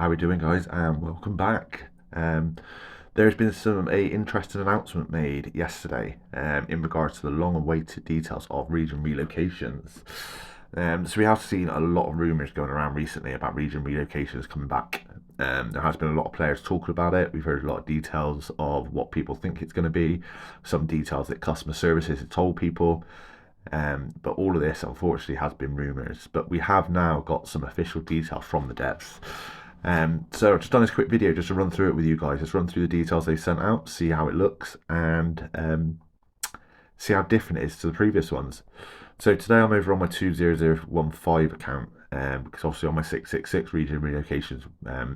How are we doing, guys? And welcome back. There's been a interesting announcement made yesterday in regards to the long-awaited details of region relocations. So we have seen a lot of rumours going around recently about region relocations coming back. There has been a lot of players talking about it. We've heard a lot of details of what people think it's going to be, some details that customer services have told people. But all of this, unfortunately, has been rumours. But we have now got some official details from the devs. So I've just done this quick video just to run through it with you guys. Just run through the details they sent out, see how it looks, and see how different it is to the previous ones. So today I'm over on my 20015 account, because obviously on my 666 region relocations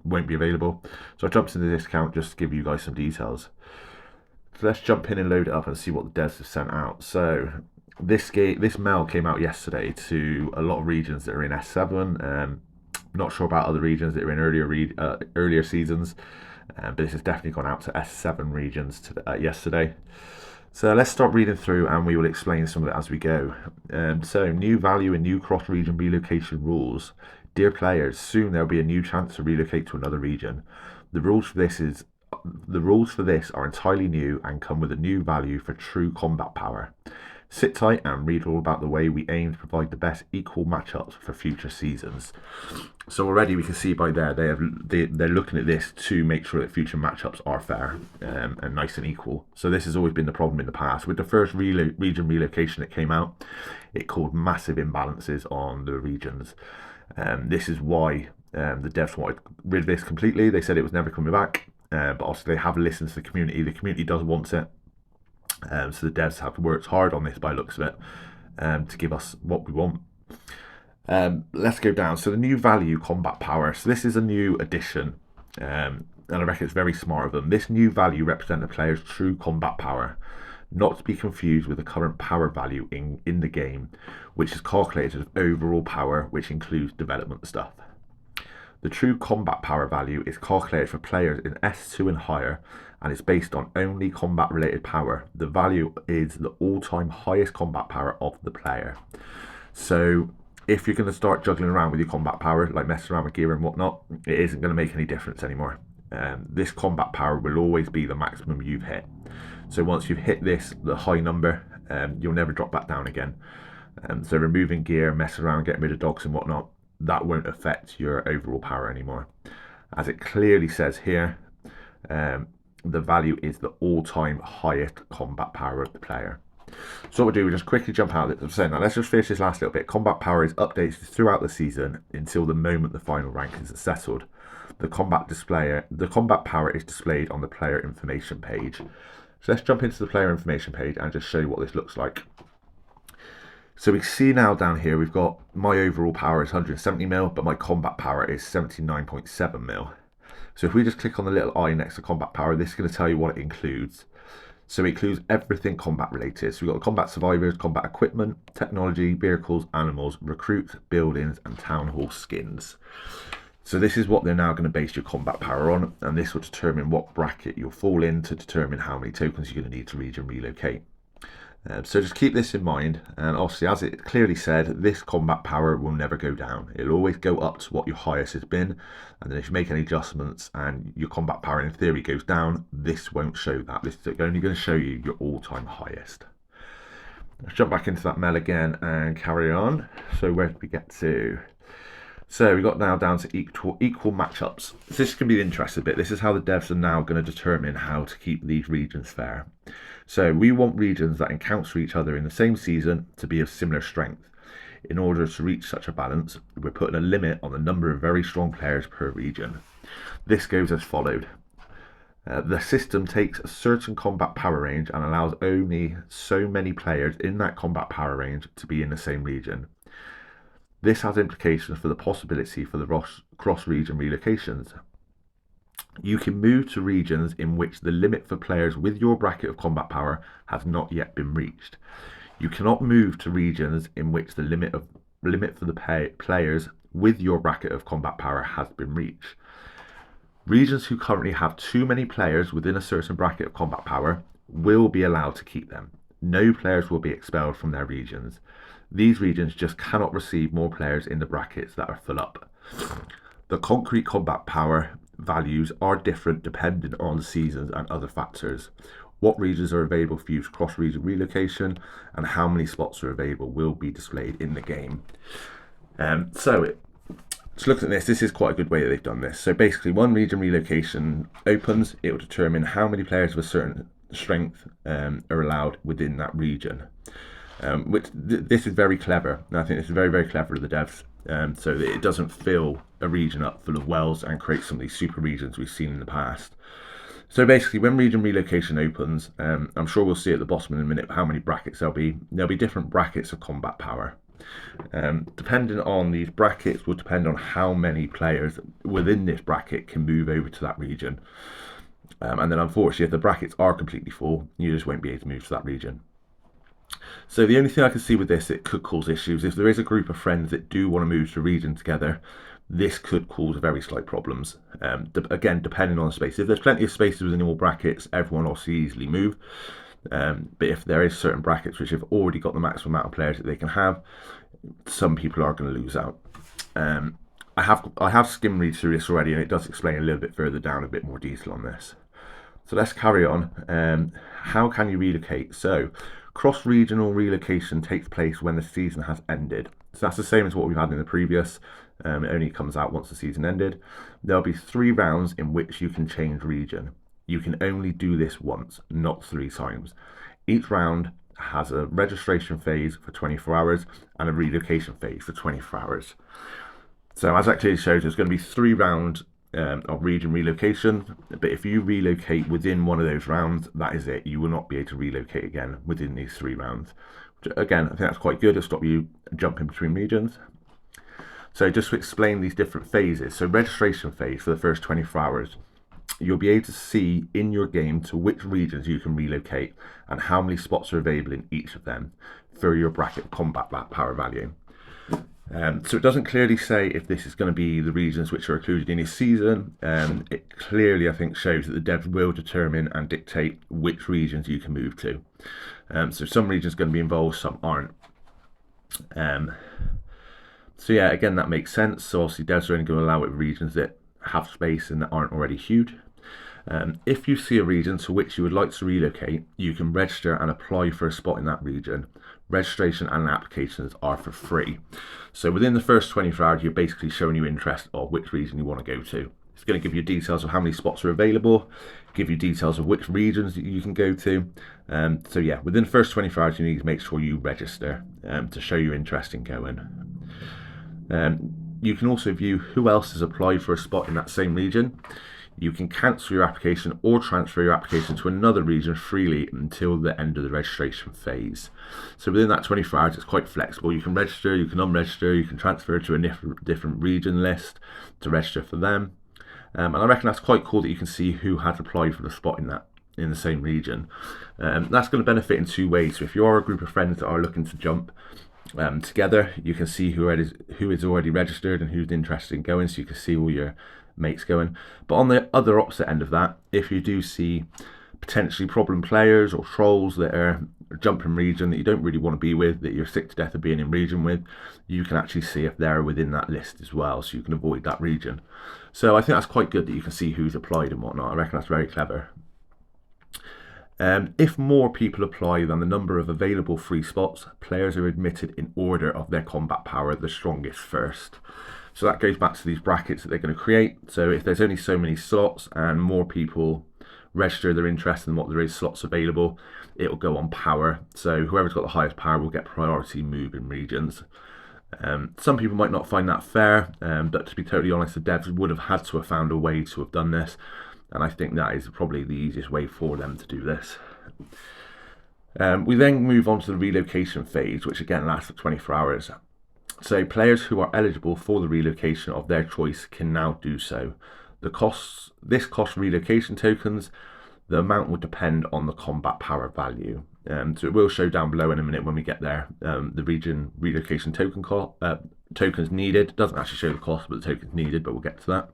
won't be available. So I jumped into this account just to give you guys some details. So let's jump in and load it up and see what the devs have sent out. So this mail came out yesterday to a lot of regions that are in S7. Not sure about other regions that are in earlier seasons, but this has definitely gone out to S7 regions yesterday. So let's start reading through and we will explain some of it as we go. So new value and new cross-region relocation rules. Dear players, soon there will be a new chance to relocate to another region. The rules for this are entirely new and come with a new value for true combat power. Sit tight and read all about the way we aim to provide the best equal matchups for future seasons. So already we can see by there they're looking at this to make sure that future matchups are fair and nice and equal. So this has always been the problem in the past. With the first region relocation that came out, it caused massive imbalances on the regions. This is why the devs wanted rid of this completely. They said it was never coming back, but also they have listened to the community. The community does want it. So the devs have worked hard on this by the looks of it to give us what we want. Let's go down. So the new value, combat power. So this is a new addition, and I reckon it's very smart of them. This new value represents the player's true combat power, not to be confused with the current power value in the game, which is calculated as overall power, which includes development stuff. The true combat power value is calculated for players in S2 and higher, and is based on only combat related power. The value is the all-time highest combat power of the player. So if you're going to start juggling around with your combat power, like messing around with gear and whatnot, it isn't going to make any difference anymore. This combat power will always be the maximum you've hit. So once you've hit the high number, you'll never drop back down again. So removing gear, messing around, getting rid of dogs and whatnot, that won't affect your overall power anymore. As it clearly says here, the value is the all-time highest combat power of the player. So what we'll do, we'll just quickly jump out of it. So now let's just finish this last little bit. Combat power is updated throughout the season until the moment the final rankings are settled. The combat power is displayed on the player information page. So let's jump into the player information page and just show you what this looks like. So we see now down here, we've got my overall power is 170 mil, but my combat power is 79.7 mil. So if we just click on the little eye next to combat power, this is going to tell you what it includes. So it includes everything combat related. So we've got combat survivors, combat equipment, technology, vehicles, animals, recruits, buildings, and town hall skins. So this is what they're now going to base your combat power on, and this will determine what bracket you'll fall in to determine how many tokens you're going to need to region relocate. So just keep this in mind, and obviously as it clearly said, this combat power will never go down. It'll always go up to what your highest has been, and then if you make any adjustments and your combat power in theory goes down, this won't show that. This is only going to show you your all-time highest. Let's jump back into that mail again and carry on. So where did we get to? So we got now down to equal matchups. So this can be the interesting bit. This is how the devs are now going to determine how to keep these regions fair. So we want regions that encounter each other in the same season to be of similar strength. In order to reach such a balance, we're putting a limit on the number of very strong players per region. This goes as followed. The system takes a certain combat power range and allows only so many players in that combat power range to be in the same region. This has implications for the possibility for the cross-region relocations. You can move to regions in which the limit for players with your bracket of combat power has not yet been reached. You cannot move to regions in which the limit for the players with your bracket of combat power has been reached. Regions who currently have too many players within a certain bracket of combat power will be allowed to keep them. No players will be expelled from their regions. These regions just cannot receive more players in the brackets that are full up. The concrete combat power values are different depending on the seasons and other factors. What regions are available for use cross-region relocation and how many spots are available will be displayed in the game. So looking at this is quite a good way that they've done this. So basically, one region relocation opens, it will determine how many players of a certain strength are allowed within that region. This is very clever, and I think this is very, very clever of the devs, so that it doesn't fill a region up full of wells and create some of these super regions we've seen in the past. So basically, when region relocation opens, I'm sure we'll see at the bottom in a minute how many brackets there'll be. There'll be different brackets of combat power. Depending on these brackets will depend on how many players within this bracket can move over to that region. And then unfortunately, if the brackets are completely full, you just won't be able to move to that region. So the only thing I can see with this, it could cause issues. If there is a group of friends that do want to move to a region together, this could cause very slight problems. Again, depending on the space. If there's plenty of spaces within all brackets, everyone will easily move. But if there is certain brackets which have already got the maximum amount of players that they can have, some people are going to lose out. I have skimmed read through this already, and it does explain a little bit further down a bit more detail on this. So let's carry on. How can you relocate? So cross-regional relocation takes place when the season has ended. So that's the same as what we've had in the previous. It only comes out once the season ended. There'll be 3 rounds in which you can change region. You can only do this once, not 3 times. Each round has a registration phase for 24 hours and a relocation phase for 24 hours. So as that clearly shows, there's going to be 3 rounds of region relocation, but if you relocate within one of those rounds, that is it. You will not be able to relocate again within these 3 rounds. Which, again, I think that's quite good. It'll stop you jumping between regions. So just to explain these different phases, so registration phase for the first 24 hours, you'll be able to see in your game to which regions you can relocate and how many spots are available in each of them for your bracket combat power value. So it doesn't clearly say if this is going to be the regions which are included in his season. It clearly, I think, shows that the devs will determine and dictate which regions you can move to. So some regions are going to be involved, some aren't. So yeah, again, that makes sense. So obviously devs are only going to allow it regions that have space and that aren't already huge. If you see a region to which you would like to relocate, you can register and apply for a spot in that region. Registration and applications are for free. So within the first 24 hours, you're basically showing your interest of which region you want to go to. It's going to give you details of how many spots are available, give you details of which regions you can go to. So yeah, within the first 24 hours, you need to make sure you register to show your interest in going. You can also view who else has applied for a spot in that same region. You can cancel your application or transfer your application to another region freely until the end of the registration phase. So within that 24 hours, it's quite flexible. You can register, you can unregister, you can transfer to a different region list to register for them. And I reckon that's quite cool that you can see who has applied for the spot in the same region. That's going to benefit in 2 ways. So if you are a group of friends that are looking to jump together, you can see who is already registered and who's interested in going, so you can see all your mates going. But on the other opposite end of that, if you do see potentially problem players or trolls that are jumping region that you don't really want to be with, that you're sick to death of being in region with, you can actually see if they're within that list as well, so you can avoid that region. So I think that's quite good that you can see who's applied and whatnot. I reckon that's very clever. If more people apply than the number of available free spots, players are admitted in order of their combat power, the strongest first. So that goes back to these brackets that they're going to create. So if there's only so many slots and more people register their interest in what there is slots available, it will go on power. So whoever's got the highest power will get priority move in regions. Some people might not find that fair, but to be totally honest, the devs would have had to have found a way to have done this. And I think that is probably the easiest way for them to do this. We then move on to the relocation phase, which again lasts for 24 hours. So players who are eligible for the relocation of their choice can now do so. This costs relocation tokens. The amount will depend on the combat power value. So it will show down below in a minute when we get there. The region relocation tokens needed. It doesn't actually show the cost, but the tokens needed, but we'll get to that.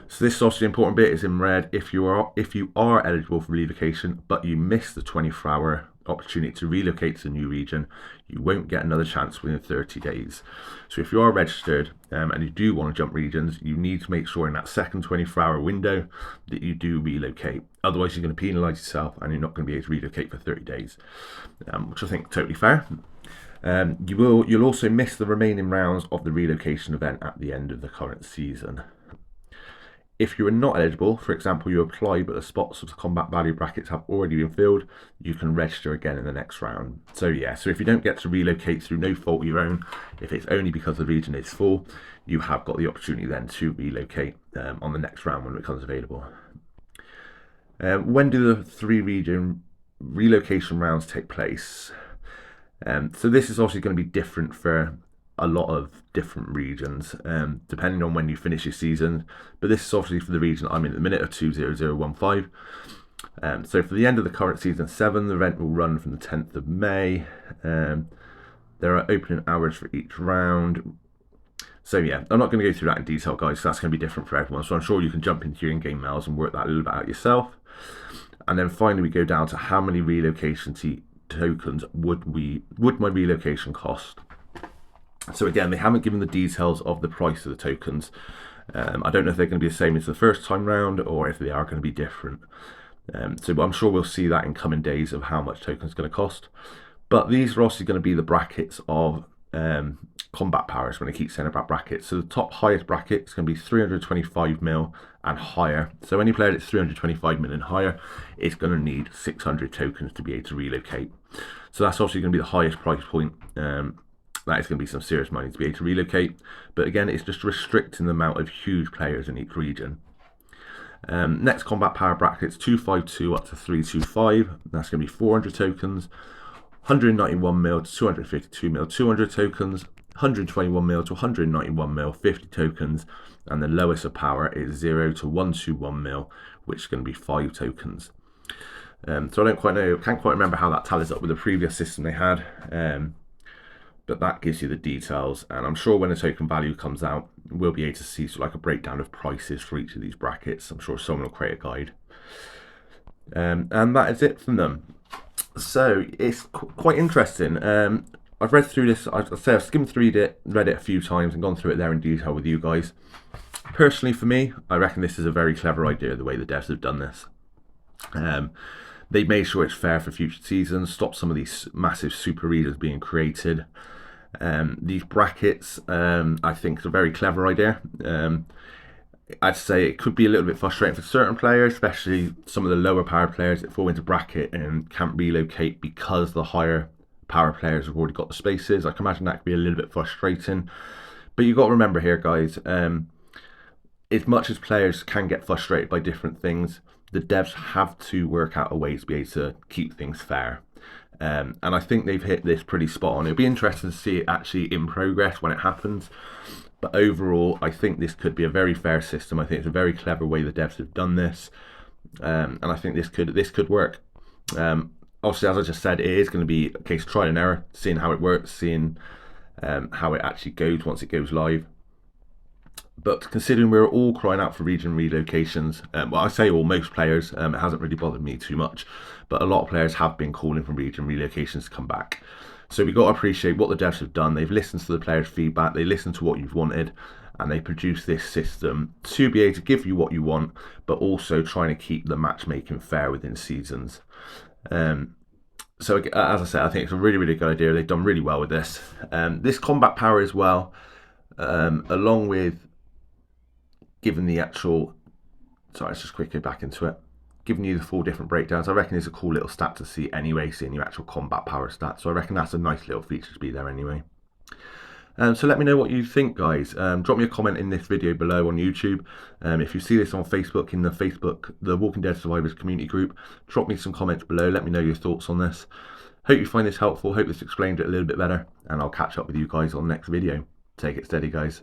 So this is also the important bit, is in red. If you are eligible for relocation, but you miss the 24-hour opportunity to relocate to the new region, you won't get another chance within 30 days. So if you are registered and you do want to jump regions, you need to make sure in that second 24-hour window that you do relocate. Otherwise, you're going to penalise yourself and you're not going to be able to relocate for 30 days, which I think is totally fair. You'll also miss the remaining rounds of the relocation event at the end of the current season. If you are not eligible, for example, you apply but the spots of the combat value brackets have already been filled, you can register again in the next round. So if you don't get to relocate through no fault of your own, if it's only because the region is full, you have got the opportunity then to relocate on the next round when it becomes available. When do the 3 region relocation rounds take place? So this is obviously going to be different for a lot of different regions, depending on when you finish your season. But this is obviously for the region I'm in at the minute of 20015. So for the end of the current season 7, the event will run from the 10th of May. There are opening hours for each round. So I'm not going to go through that in detail, guys, so that's going to be different for everyone. So I'm sure you can jump into your in-game mails and work that a little bit out yourself. And then finally we go down to how many relocation tokens would my relocation cost. So again, they haven't given the details of the price of the tokens. I don't know if they're going to be the same as the first time round or if they are going to be different. So I'm sure we'll see that in coming days of how much tokens are going to cost. But these are also going to be the brackets of combat powers when I keep saying about brackets. So the top highest bracket is going to be 325 mil and higher. So any player that's 325 mil and higher is going to need 600 tokens to be able to relocate. So that's obviously going to be the highest price point. That is going to be some serious money to be able to relocate. But again, it's just restricting the amount of huge players in each region. Next combat power brackets 252 up to 325. That's going to be 400 tokens. 191 mil to 252 mil, 200 tokens. 121 mil to 191 mil, 50 tokens. And the lowest of power is 0 to 121 mil, which is going to be 5 tokens. So I can't quite remember how that tallies up with the previous system they had. But that gives you the details, and I'm sure when the token value comes out, we'll be able to see sort of like a breakdown of prices for each of these brackets. I'm sure someone will create a guide. And that is it from them. So it's quite interesting. I've read through this, I've skimmed through it, read it a few times and gone through it there in detail with you guys. Personally for me, I reckon this is a very clever idea, the way the devs have done this. They made sure it's fair for future seasons, stop some of these massive super regions being created. These brackets, I think, is a very clever idea. I'd say it could be a little bit frustrating for certain players, especially some of the lower power players that fall into bracket and can't relocate because the higher power players have already got the spaces. I can imagine that could be a little bit frustrating. But you've got to remember here, guys, as much as players can get frustrated by different things, the devs have to work out a way to be able to keep things fair. And I think they've hit this pretty spot on. It'll be interesting to see it actually in progress when it happens. But overall, I think this could be a very fair system. I think it's a very clever way the devs have done this. And I think this could work. Obviously, as I just said, it is going to be a case of trial and error, seeing how it works, seeing how it actually goes once it goes live. But considering we're all crying out for region relocations, well, I say all, most players, it hasn't really bothered me too much, but a lot of players have been calling for region relocations to come back. So we've got to appreciate what the devs have done. They've listened to the players' feedback, they listened to what you've wanted, and they produced this system to be able to give you what you want, but also trying to keep the matchmaking fair within seasons. So as I said, I think it's a really, really good idea. They've done really well with this. This combat power as well, along with given the actual, sorry, let's just quickly back into it, giving you the 4 different breakdowns. I reckon it's a cool little stat to see anyway, seeing your actual combat power stat. So I reckon that's a nice little feature to be there anyway. So let me know what you think, guys. Drop me a comment in this video below on YouTube. If you see this on Facebook, in the Walking Dead Survivors community group, drop me some comments below. Let me know your thoughts on this. Hope you find this helpful. Hope this explained it a little bit better. And I'll catch up with you guys on the next video. Take it steady, guys.